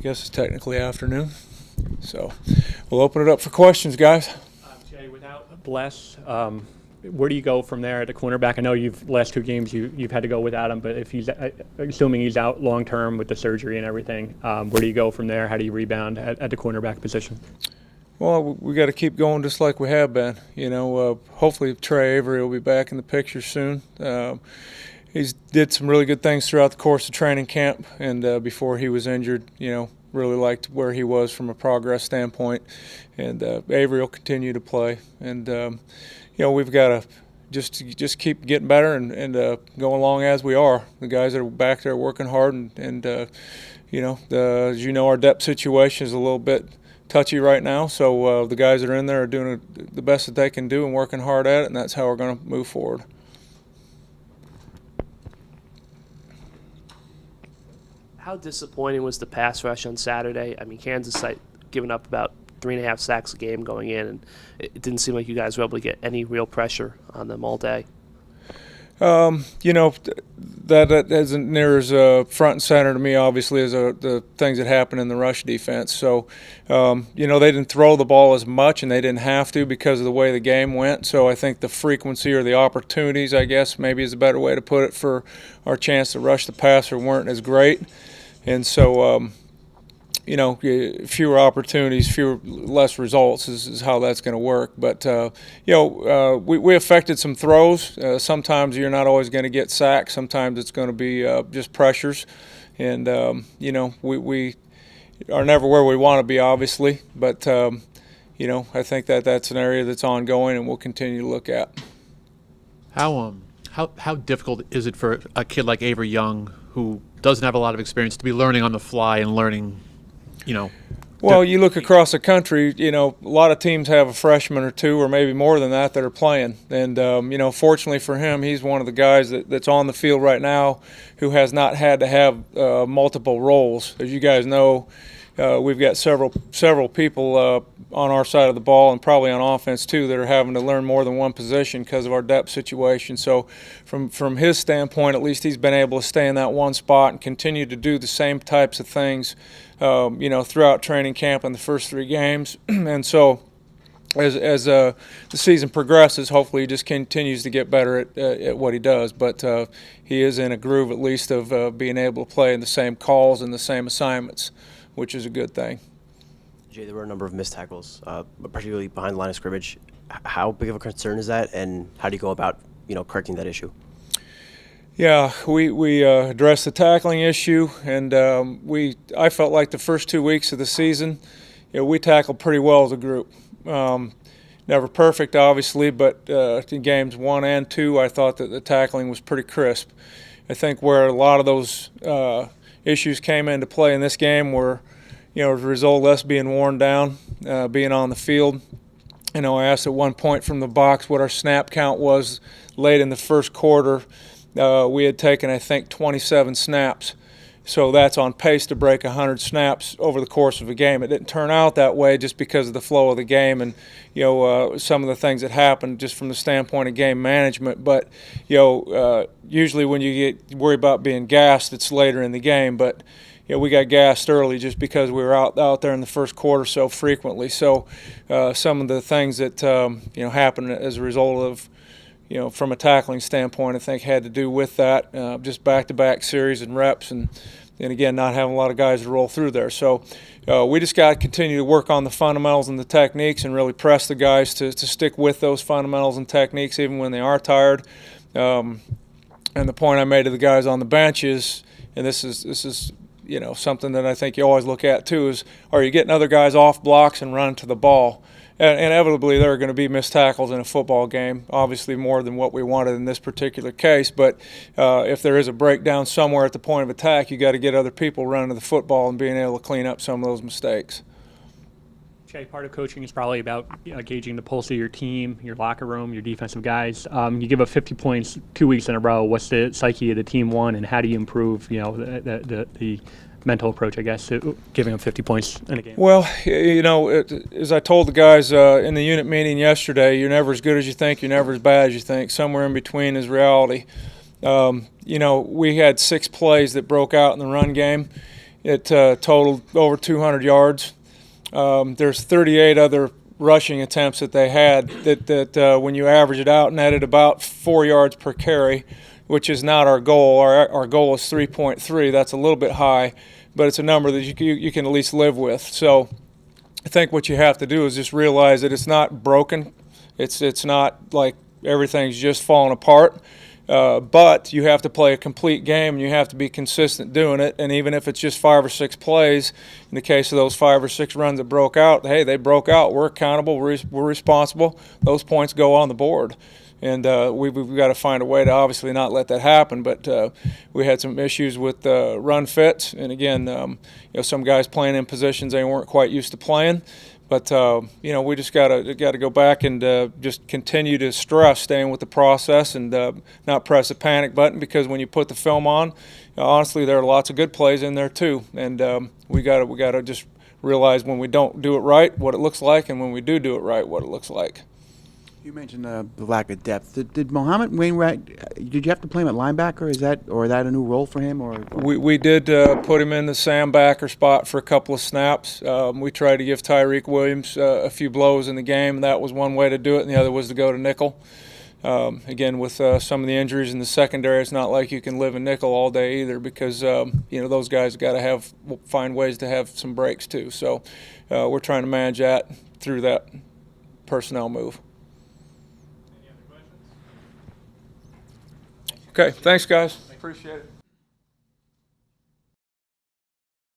guess it's technically afternoon. So we'll open it up for questions, guys. Jay, without Bless, where do you go from there at the cornerback? I know last 2 games you've had to go without him, but if he's assuming he's out long term with the surgery and everything, where do you go from there? How do you rebound at the cornerback position? Well, we got to keep going just like we have been. Hopefully Trey Avery will be back in the picture soon. He's did some really good things throughout the course of training camp, and before he was injured, really liked where he was from a progress standpoint. And Avery will continue to play, and we've got to just keep getting better and go along as we are. The guys that are back there working hard, and as our depth situation is a little bit touchy right now. So the guys that are in there are doing the best that they can do and working hard at it, and that's how we're going to move forward. How disappointing was the pass rush on Saturday? I mean, Kansas giving up about 3.5 sacks a game going in, and it didn't seem like you guys were able to get any real pressure on them all day. That isn't near as front and center to me, obviously, as the things that happen in the rush defense. So, they didn't throw the ball as much, and they didn't have to because of the way the game went. So I think the frequency or the opportunities, I guess, maybe is a better way to put it, for our chance to rush the passer weren't as great. And so, fewer opportunities, less results is how that's going to work. But, we affected some throws. Sometimes you're not always going to get sacks. Sometimes it's going to be just pressures. And, we are never where we want to be, obviously. But, I think that's an area that's ongoing and we'll continue to look at. How difficult is it for a kid like Avery Young, who doesn't have a lot of experience, to be learning on the fly and learning, Well, you look across the country, a lot of teams have a freshman or two or maybe more than that are playing. And, fortunately for him, he's one of the guys that's on the field right now who has not had to have multiple roles. As you guys know, we've got several people on our side of the ball, and probably on offense too, that are having to learn more than one position because of our depth situation. So from his standpoint, at least he's been able to stay in that one spot and continue to do the same types of things throughout training camp in the first 3 games. And so as the season progresses, hopefully he just continues to get better at what he does. But he is in a groove, at least, of being able to play in the same calls and the same assignments, which is a good thing. Jay, there were a number of missed tackles, particularly behind the line of scrimmage. How big of a concern is that, and how do you go about, correcting that issue? Yeah, we addressed the tackling issue, and I felt like the first 2 weeks of the season, we tackled pretty well as a group. Never perfect, obviously, but in games 1 and 2, I thought that the tackling was pretty crisp. I think where a lot of those issues came into play in this game were, as a result of us being worn down, being on the field. I asked at one point from the box what our snap count was late in the first quarter. We had taken, I think, 27 snaps. So that's on pace to break 100 snaps over the course of a game. It didn't turn out that way just because of the flow of the game and, some of the things that happened just from the standpoint of game management. But, usually when you get worried about being gassed, it's later in the game. But, we got gassed early just because we were out there in the first quarter so frequently. So some of the things that, happened as a result of, from a tackling standpoint, I think had to do with that, just back-to-back series and reps, and again, not having a lot of guys to roll through there. So we just got to continue to work on the fundamentals and the techniques and really press the guys to stick with those fundamentals and techniques even when they are tired. And the point I made to the guys on the bench is, and this is something that I think you always look at too, is are you getting other guys off blocks and running to the ball? And inevitably, there are going to be missed tackles in a football game, obviously more than what we wanted in this particular case. But if there is a breakdown somewhere at the point of attack, you got to get other people running to the football and being able to clean up some of those mistakes. Jay, part of coaching is probably about gauging the pulse of your team, your locker room, your defensive guys. You give up 50 points 2 weeks in a row. What's the psyche of the team won, and how do you improve, the mental approach, I guess, to giving them 50 points in a game? Well, as I told the guys in the unit meeting yesterday, you're never as good as you think, you're never as bad as you think. Somewhere in between is reality. We had 6 plays that broke out in the run game, It totaled over 200 yards. There's 38 other rushing attempts that they had that when you average it out, netted about 4 yards per carry, which is not our goal. Our goal is 3.3. That's a little bit high, but it's a number that you can at least live with. So I think what you have to do is just realize that it's not broken. It's not like everything's just falling apart. But you have to play a complete game, and you have to be consistent doing it. And even if it's just 5 or 6 plays, in the case of those 5 or 6 runs that broke out, hey, they broke out. We're accountable. We're responsible. Those points go on the board. And we've got to find a way to obviously not let that happen. But we had some issues with run fits. And, again, some guys playing in positions they weren't quite used to playing. But, we just got to go back and just continue to stress staying with the process and not press the panic button, because when you put the film on, honestly, there are lots of good plays in there too. And we got to just realize when we don't do it right what it looks like, and when we do it right what it looks like. You mentioned the lack of depth. Did Mohamed Wainwright? Did you have to play him at linebacker? Is that a new role for him? Or we did put him in the Sam backer spot for a couple of snaps. We tried to give Tyreek Williams a few blows in the game. That was one way to do it, and the other was to go to nickel. Again, with some of the injuries in the secondary, it's not like you can live in nickel all day either, because those guys got to find ways to have some breaks too. So we're trying to manage that through that personnel move. Okay, thanks, guys. Appreciate it.